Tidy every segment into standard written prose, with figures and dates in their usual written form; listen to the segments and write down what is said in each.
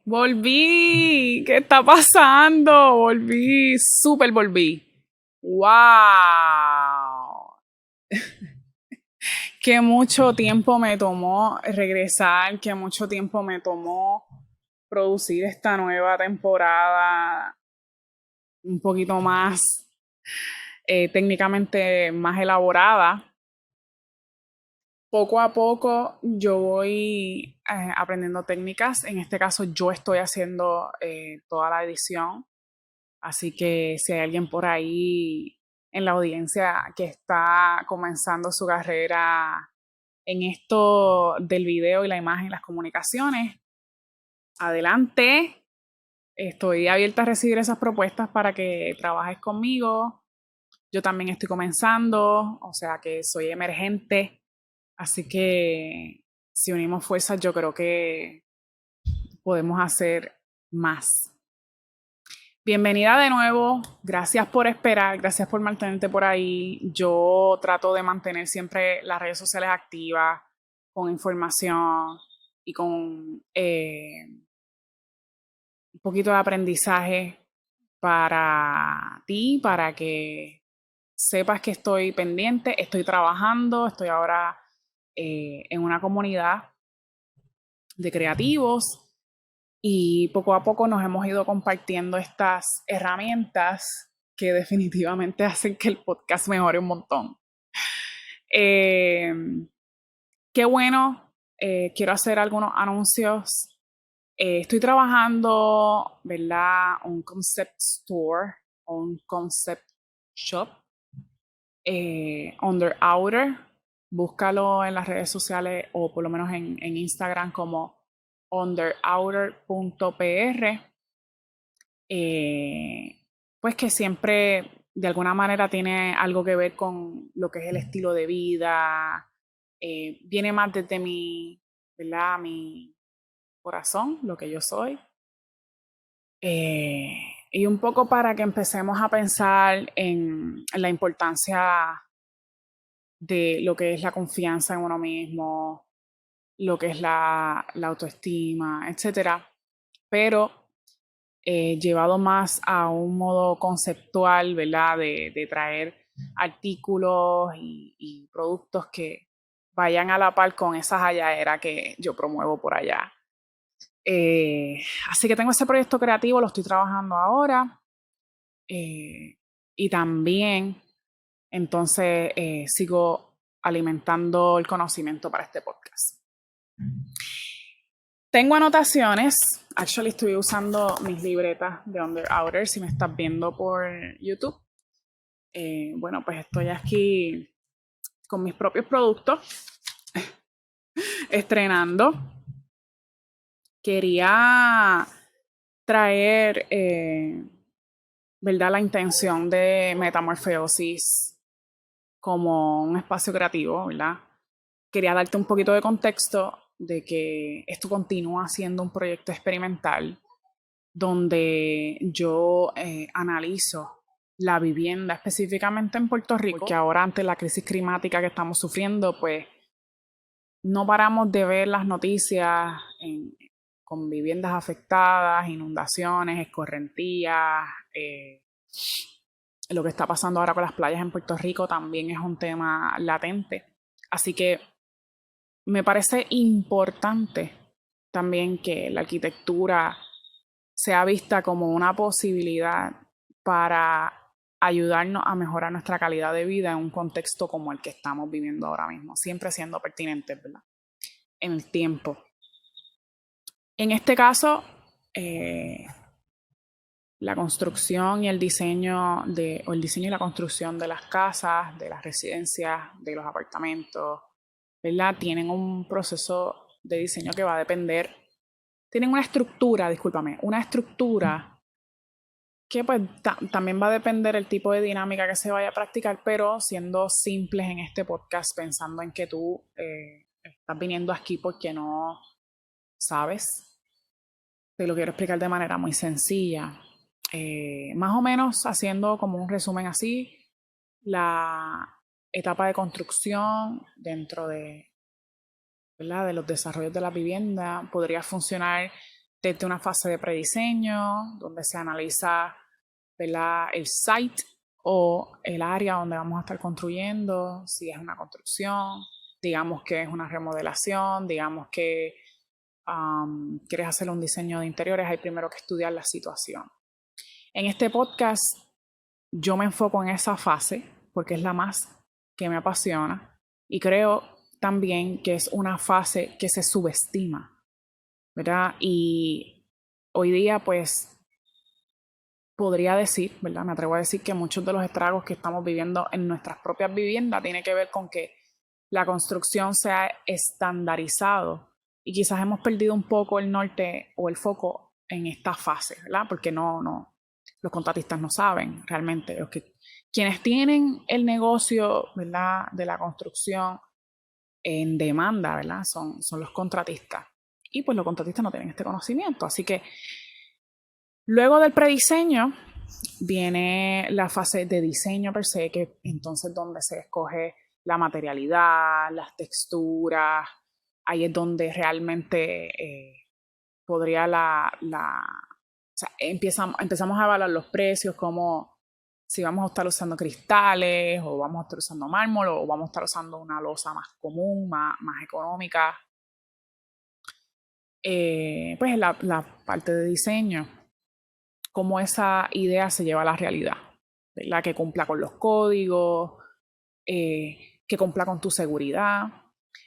Volví, ¿qué está pasando? Volví. ¡Wow! Que mucho tiempo me tomó regresar, que mucho tiempo me tomó producir esta nueva temporada un poquito más técnicamente más elaborada. Poco a poco yo voy aprendiendo técnicas. En este caso yo estoy haciendo toda la edición. Así que si hay alguien por ahí en la audiencia que está comenzando su carrera en esto del video y la imagen y las comunicaciones, adelante. Estoy abierta a recibir esas propuestas para que trabajes conmigo. Yo también estoy comenzando, o sea que soy emergente. Así que si unimos fuerzas, yo creo que podemos hacer más. Bienvenida de nuevo, gracias por esperar, gracias por mantenerte por ahí. Yo trato de mantener siempre las redes sociales activas, con información y con un poquito de aprendizaje para ti, para que sepas que estoy pendiente, estoy trabajando, estoy ahora en una comunidad de creativos y poco a poco nos hemos ido compartiendo estas herramientas que definitivamente hacen que el podcast mejore un montón. Eh, Qué bueno, quiero hacer algunos anuncios. Estoy trabajando, ¿verdad? Un concept store o un concept shop. Under Outer, búscalo en las redes sociales o por lo menos en Instagram como underouter.pr. Pues que siempre de alguna manera tiene algo que ver con lo que es el estilo de vida. Viene más desde mi, ¿verdad? Mi corazón, lo que yo soy. Y un poco para que empecemos a pensar en la importancia de lo que es la confianza en uno mismo, lo que es la autoestima, etcétera. Pero llevado más a un modo conceptual, ¿verdad? De traer artículos y productos que vayan a la par con esa halladera que yo promuevo por allá. Así que tengo ese proyecto creativo, lo estoy trabajando ahora. Y también, entonces, sigo alimentando el conocimiento para este podcast. Tengo anotaciones. Actually, estoy usando mis libretas de Under Outer. Si me estás viendo por YouTube. Bueno, pues estoy aquí con mis propios productos, estrenando. Quería traer, ¿verdad? La intención de Metamorfosis como un espacio creativo, ¿verdad? Quería darte un poquito de contexto de que esto continúa siendo un proyecto experimental donde yo analizo la vivienda específicamente en Puerto Rico, porque ahora ante la crisis climática que estamos sufriendo, pues no paramos de ver las noticias con viviendas afectadas, inundaciones, escorrentías. Lo que está pasando ahora con las playas en Puerto Rico también es un tema latente. Así que me parece importante también que la arquitectura sea vista como una posibilidad para ayudarnos a mejorar nuestra calidad de vida en un contexto como el que estamos viviendo ahora mismo, siempre siendo pertinentes, ¿verdad? En el tiempo. En este caso, la construcción y el diseño o el diseño y la construcción de las casas, de las residencias, de los apartamentos, ¿verdad? Tienen un proceso de diseño que va a depender, tienen una estructura, discúlpame, una estructura que pues también va a depender el tipo de dinámica que se vaya a practicar, pero siendo simples en este podcast, pensando en que tú estás viniendo aquí porque no sabes, te lo quiero explicar de manera muy sencilla. Más o menos haciendo como un resumen así, la etapa de construcción dentro de, ¿verdad? De los desarrollos de la vivienda podría funcionar desde una fase de prediseño, donde se analiza, ¿verdad?, el site o el área donde vamos a estar construyendo, si es una construcción, digamos que es una remodelación, digamos que quieres hacer un diseño de interiores, hay primero que estudiar la situación. En este podcast yo me enfoco en esa fase porque es la más que me apasiona y creo también que es una fase que se subestima, ¿verdad? Y hoy día pues podría decir, ¿verdad? Me atrevo a decir que muchos de los estragos que estamos viviendo en nuestras propias viviendas tiene que ver con que la construcción se ha estandarizado y quizás hemos perdido un poco el norte o el foco en esta fase, ¿verdad? Porque los contratistas no saben realmente. Quienes tienen el negocio, ¿verdad?, de la construcción en demanda, ¿verdad?, son los contratistas. Y pues los contratistas no tienen este conocimiento. Así que luego del prediseño viene la fase de diseño per se, que entonces donde se escoge la materialidad, las texturas, ahí es donde realmente podría o sea, empezamos a evaluar los precios, como si vamos a estar usando cristales, o vamos a estar usando mármol, o vamos a estar usando una losa más común, más económica. Pues la parte de diseño, cómo esa idea se lleva a la realidad, ¿verdad? Que cumpla con los códigos, que cumpla con tu seguridad.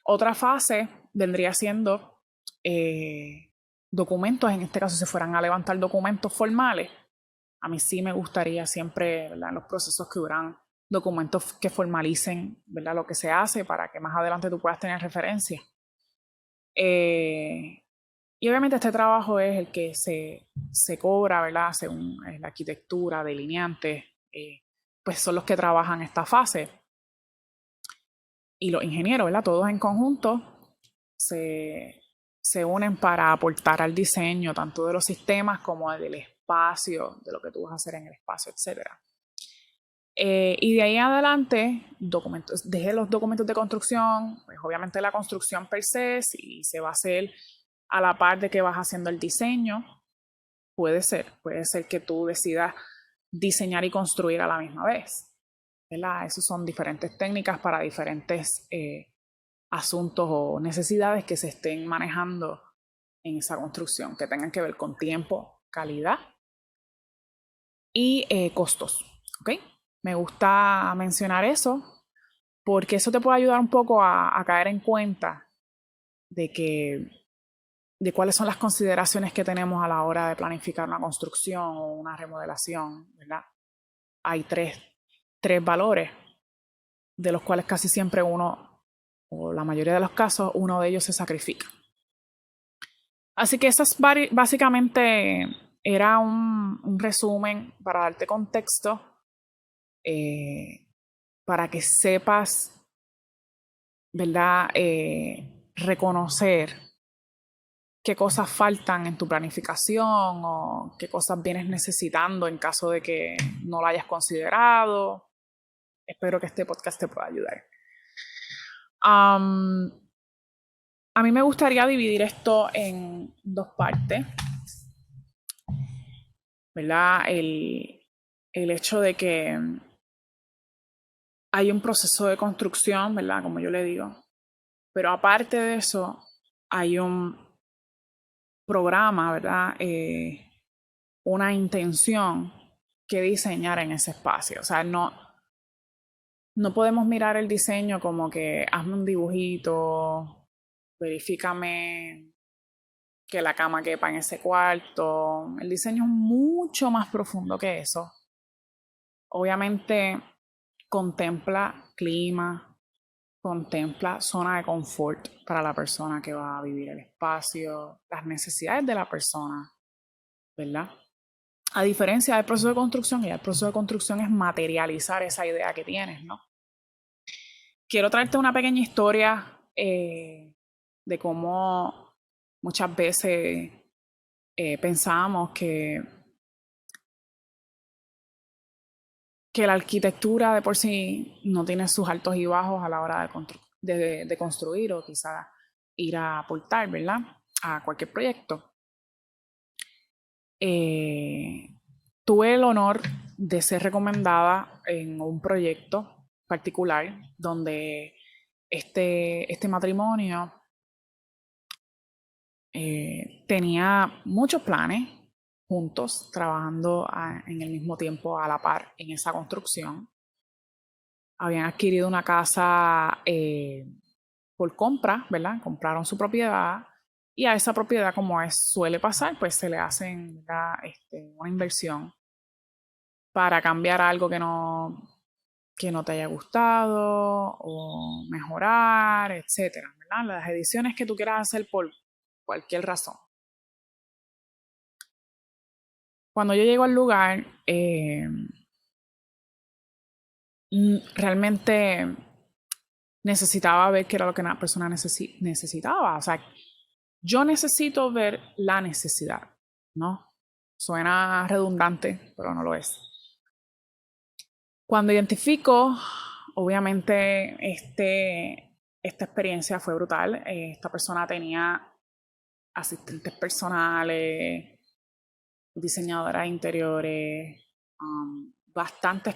Otra fase vendría siendo documentos, en este caso se fueran a levantar documentos formales. A mí sí me gustaría siempre, ¿verdad?, en los procesos que hubieran documentos que formalicen, ¿verdad?, lo que se hace para que más adelante tú puedas tener referencia. Y obviamente este trabajo es el que se cobra, ¿verdad?, según la arquitectura, delineantes, pues son los que trabajan esta fase. Y los ingenieros, ¿verdad?, todos en conjunto se unen para aportar al diseño tanto de los sistemas como del espacio, de lo que tú vas a hacer en el espacio, etc. Y de ahí en adelante, dejé los documentos de construcción, pues obviamente la construcción per se, si se va a hacer a la par de que vas haciendo el diseño, puede ser que tú decidas diseñar y construir a la misma vez, ¿verdad? Esas son diferentes técnicas para diferentes asuntos o necesidades que se estén manejando en esa construcción, que tengan que ver con tiempo, calidad y costos, ¿ok? Me gusta mencionar eso porque eso te puede ayudar un poco a caer en cuenta de cuáles son las consideraciones que tenemos a la hora de planificar una construcción o una remodelación, ¿verdad? Hay tres valores, de los cuales casi siempre uno, o la mayoría de los casos, uno de ellos se sacrifica. Así que eso es básicamente era un resumen para darte contexto, para que sepas, ¿verdad?, reconocer qué cosas faltan en tu planificación o qué cosas vienes necesitando en caso de que no lo hayas considerado. Espero que este podcast te pueda ayudar. A mí me gustaría dividir esto en dos partes, ¿verdad? El hecho de que hay un proceso de construcción, ¿verdad?, como yo le digo, pero aparte de eso hay un programa, ¿verdad?, una intención que diseñar en ese espacio. O sea, no podemos mirar el diseño como que hazme un dibujito, verifícame que la cama quepa en ese cuarto. El diseño es mucho más profundo que eso. Obviamente contempla clima, contempla zona de confort para la persona que va a vivir el espacio, las necesidades de la persona, ¿verdad? A diferencia del proceso de construcción, y el proceso de construcción es materializar esa idea que tienes, ¿no? Quiero traerte una pequeña historia de cómo muchas veces pensamos que la arquitectura de por sí no tiene sus altos y bajos a la hora de construir o quizá ir a aportar, ¿verdad?, a cualquier proyecto. Eh, Tuve el honor de ser recomendada en un proyecto particular donde este matrimonio tenía muchos planes juntos, trabajando en el mismo tiempo a la par en esa construcción. Habían adquirido una casa por compra, ¿verdad? Compraron su propiedad y a esa propiedad, como suele pasar, pues se le hacen una inversión para cambiar algo que no te haya gustado o mejorar, etcétera, ¿verdad? Las ediciones que tú quieras hacer por cualquier razón. Cuando yo llego al lugar, realmente necesitaba ver qué era lo que una persona necesitaba. O sea, yo necesito ver la necesidad, ¿no? Suena redundante, pero no lo es. Cuando identifico, obviamente, esta experiencia fue brutal. Esta persona tenía asistentes personales, diseñadora de interiores, bastante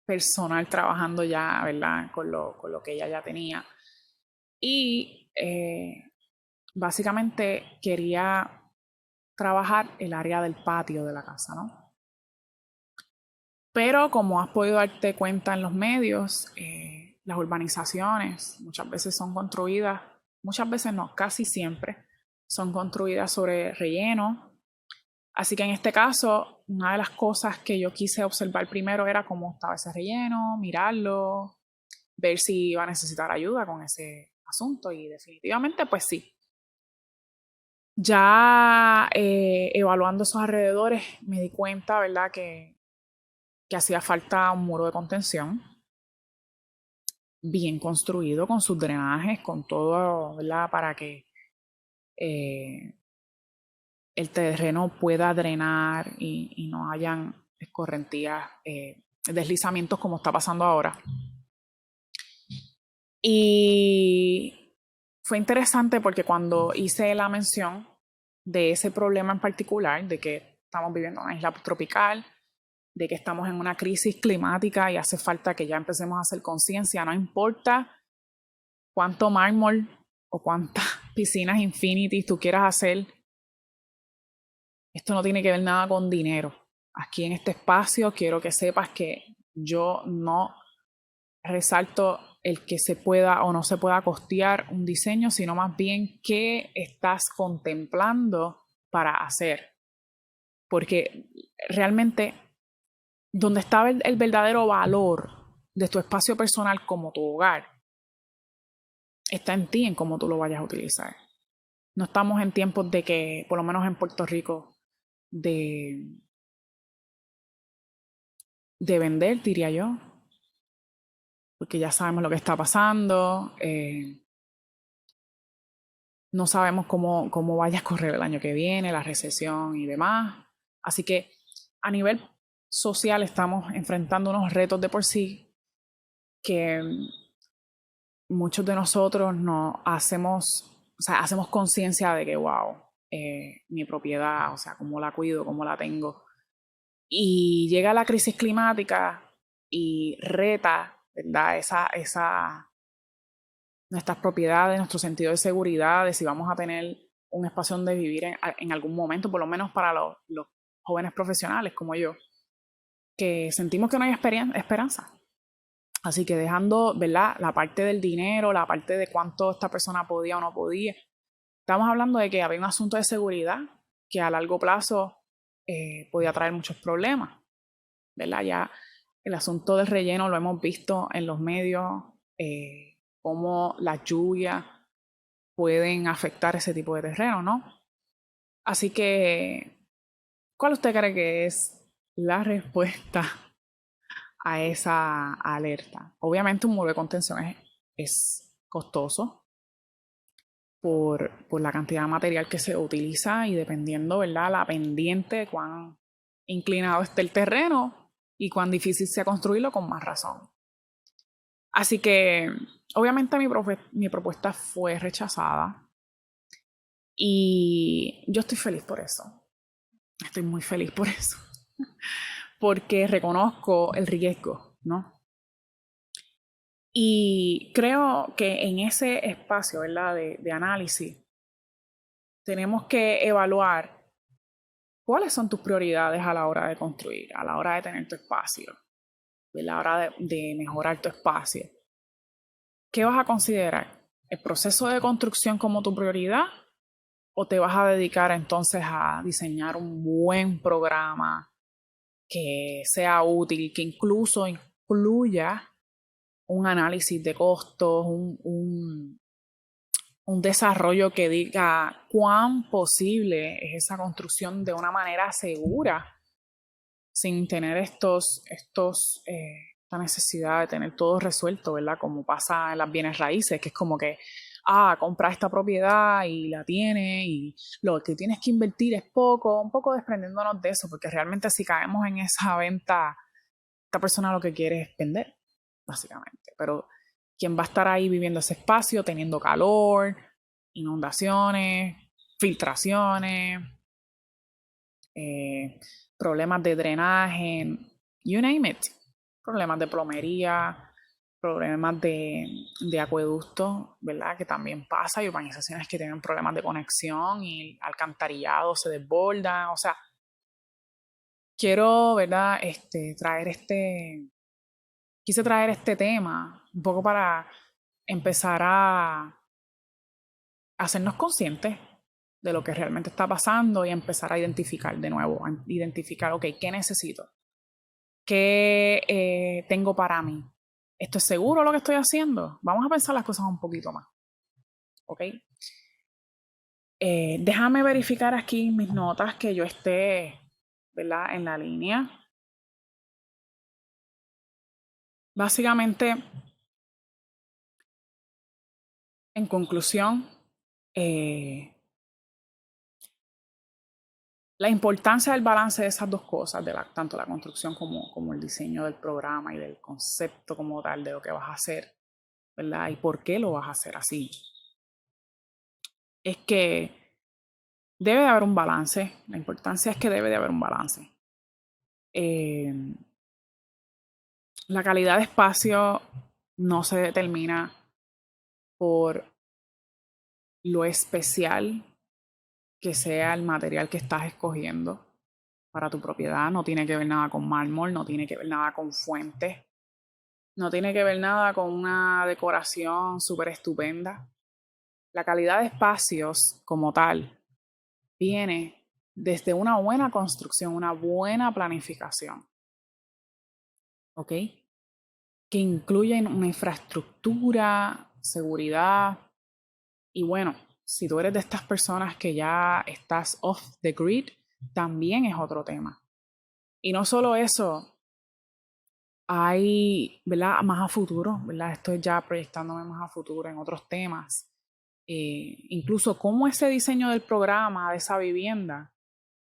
personal trabajando ya, ¿verdad? Con lo que ella ya tenía. Y básicamente quería trabajar el área del patio de la casa, ¿no? Pero como has podido darte cuenta en los medios, las urbanizaciones muchas veces son construidas, muchas veces no, casi siempre son construidas sobre relleno. Así que en este caso, una de las cosas que yo quise observar primero era cómo estaba ese relleno, mirarlo, ver si iba a necesitar ayuda con ese asunto y definitivamente pues sí. Ya evaluando esos alrededores me di cuenta, ¿verdad?, que hacía falta un muro de contención bien construido con sus drenajes, con todo, ¿verdad?, para que el terreno pueda drenar y no hayan escorrentías, deslizamientos como está pasando ahora. Y fue interesante porque cuando hice la mención de ese problema en particular, de que estamos viviendo en una isla tropical, de que estamos en una crisis climática y hace falta que ya empecemos a hacer conciencia, no importa cuánto mármol o cuántas piscinas infinities tú quieras hacer, esto no tiene que ver nada con dinero. Aquí en este espacio quiero que sepas que yo no resalto el que se pueda o no se pueda costear un diseño, sino más bien qué estás contemplando para hacer. Porque realmente donde está el verdadero valor de tu espacio personal como tu hogar, está en ti, en cómo tú lo vayas a utilizar. No estamos en tiempos de que, por lo menos en Puerto Rico, de vender, diría yo, porque ya sabemos lo que está pasando, no sabemos cómo vaya a correr el año que viene, la recesión y demás. Así que a nivel social estamos enfrentando unos retos de por sí que muchos de nosotros no hacemos, o sea, hacemos conciencia de que, wow, mi propiedad, o sea, cómo la cuido, cómo la tengo. Y llega la crisis climática y reta, ¿verdad? Nuestras propiedades, nuestro sentido de seguridad, de si vamos a tener un espacio donde vivir en algún momento, por lo menos para los jóvenes profesionales como yo, que sentimos que no hay esperanza. Así que dejando, ¿verdad?, la parte del dinero, la parte de cuánto esta persona podía o no podía, estamos hablando de que había un asunto de seguridad que a largo plazo podía traer muchos problemas, ¿verdad? Ya el asunto del relleno lo hemos visto en los medios, cómo las lluvias pueden afectar ese tipo de terreno, ¿no? Así que, ¿cuál usted cree que es la respuesta a esa alerta? Obviamente un muro de contención es costoso por la cantidad de material que se utiliza y dependiendo, ¿verdad?, la pendiente de cuán inclinado esté el terreno y cuán difícil sea construirlo, con más razón. Así que, obviamente mi propuesta fue rechazada y yo estoy feliz por eso. Estoy muy feliz por eso, porque reconozco el riesgo, ¿no? Y creo que en ese espacio, ¿verdad?, de análisis, tenemos que evaluar cuáles son tus prioridades a la hora de construir, a la hora de tener tu espacio, a la hora de mejorar tu espacio. ¿Qué vas a considerar? ¿El proceso de construcción como tu prioridad? ¿O te vas a dedicar entonces a diseñar un buen programa que sea útil, que incluso incluya un análisis de costos, un desarrollo que diga cuán posible es esa construcción de una manera segura, sin tener esta necesidad de tener todo resuelto, ¿verdad? Como pasa en las bienes raíces, que es como que, compras esta propiedad y la tienes y lo que tienes que invertir es poco, un poco desprendiéndonos de eso, porque realmente si caemos en esa venta, esta persona lo que quiere es vender, básicamente. Pero ¿quién va a estar ahí viviendo ese espacio, teniendo calor, inundaciones, filtraciones, problemas de drenaje, you name it, problemas de plomería, problemas de acueducto, ¿verdad? Que también pasa, hay urbanizaciones que tienen problemas de conexión y alcantarillado se desbordan, o sea, quiero, ¿verdad? Quise traer este tema un poco para empezar a hacernos conscientes de lo que realmente está pasando y empezar a identificar de nuevo, a identificar, ok, ¿qué necesito? ¿Qué tengo para mí? ¿Esto es seguro lo que estoy haciendo? Vamos a pensar las cosas un poquito más, ¿ok? Déjame verificar aquí mis notas que yo esté, ¿verdad?, en la línea. Básicamente, en conclusión, la importancia del balance de esas dos cosas, tanto la construcción como el diseño del programa y del concepto como tal de lo que vas a hacer, ¿verdad? Y por qué lo vas a hacer así. Es que debe de haber un balance. La importancia es que debe de haber un balance. La calidad de espacio no se determina por lo especial que sea el material que estás escogiendo para tu propiedad. No tiene que ver nada con mármol, no tiene que ver nada con fuentes, no tiene que ver nada con una decoración súper estupenda. La calidad de espacios como tal viene desde una buena construcción, una buena planificación, ¿ok? Que incluye una infraestructura, seguridad y bueno, si tú eres de estas personas que ya estás off the grid, también es otro tema. Y no solo eso, hay, ¿verdad?, más a futuro, ¿verdad? Estoy ya proyectándome más a futuro en otros temas. Incluso cómo ese diseño del programa de esa vivienda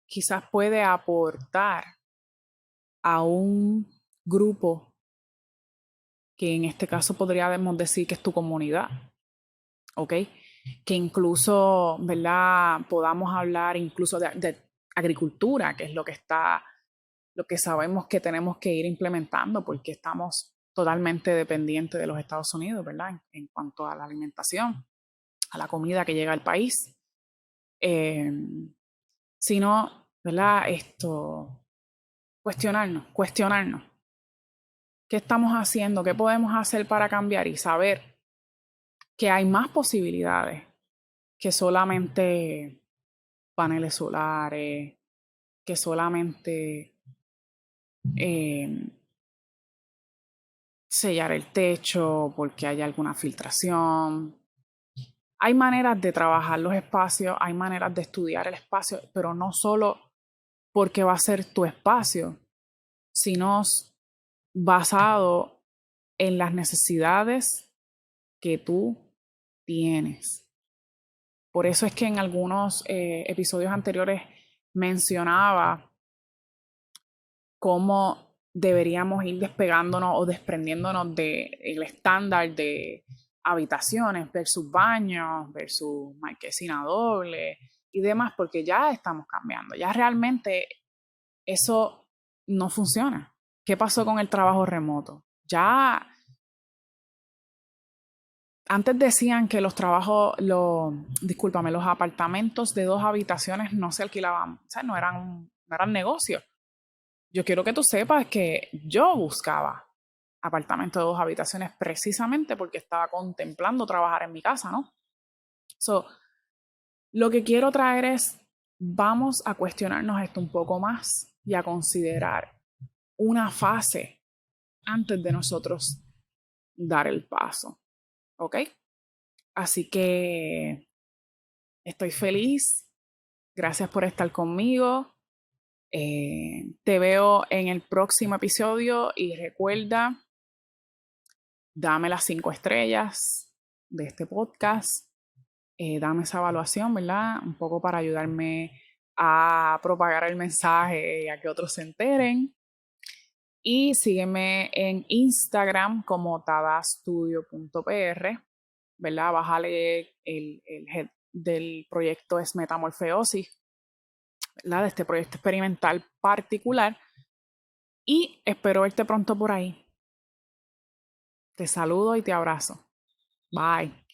quizás puede aportar a un grupo que en este caso podríamos decir que es tu comunidad, ¿ok? Que incluso, ¿verdad?, podamos hablar incluso de agricultura, que es lo que sabemos que tenemos que ir implementando porque estamos totalmente dependientes de los Estados Unidos, ¿verdad? En cuanto a la alimentación, a la comida que llega al país. Sino, ¿verdad? Cuestionarnos. ¿Qué estamos haciendo? ¿Qué podemos hacer para cambiar? Y saber que hay más posibilidades que solamente paneles solares, que solamente eh, sellar el techo porque hay alguna filtración. Hay maneras de trabajar los espacios, hay maneras de estudiar el espacio, pero no solo porque va a ser tu espacio, sino basado en las necesidades que tú tienes. Por eso es que en algunos episodios anteriores mencionaba cómo deberíamos ir despegándonos o desprendiéndonos del estándar de habitaciones versus baños, versus marquesina doble y demás, porque ya estamos cambiando. Ya realmente eso no funciona. ¿Qué pasó con el trabajo remoto? Ya antes decían que los discúlpame, los apartamentos de 2 habitaciones no se alquilaban, o sea, no eran negocios. Yo quiero que tú sepas que yo buscaba apartamento de 2 habitaciones precisamente porque estaba contemplando trabajar en mi casa, ¿no? So, lo que quiero traer es, vamos a cuestionarnos esto un poco más y a considerar una fase antes de nosotros dar el paso, ¿ok? Así que estoy feliz. Gracias por estar conmigo. Te veo en el próximo episodio y recuerda, dame las 5 estrellas de este podcast. Dame esa evaluación, ¿verdad? Un poco para ayudarme a propagar el mensaje y a que otros se enteren. Y sígueme en Instagram como tadastudio.pr, ¿verdad? Bájale el head del proyecto es Metamorfeosis, ¿verdad? De este proyecto experimental particular. Y espero verte pronto por ahí. Te saludo y te abrazo. Bye.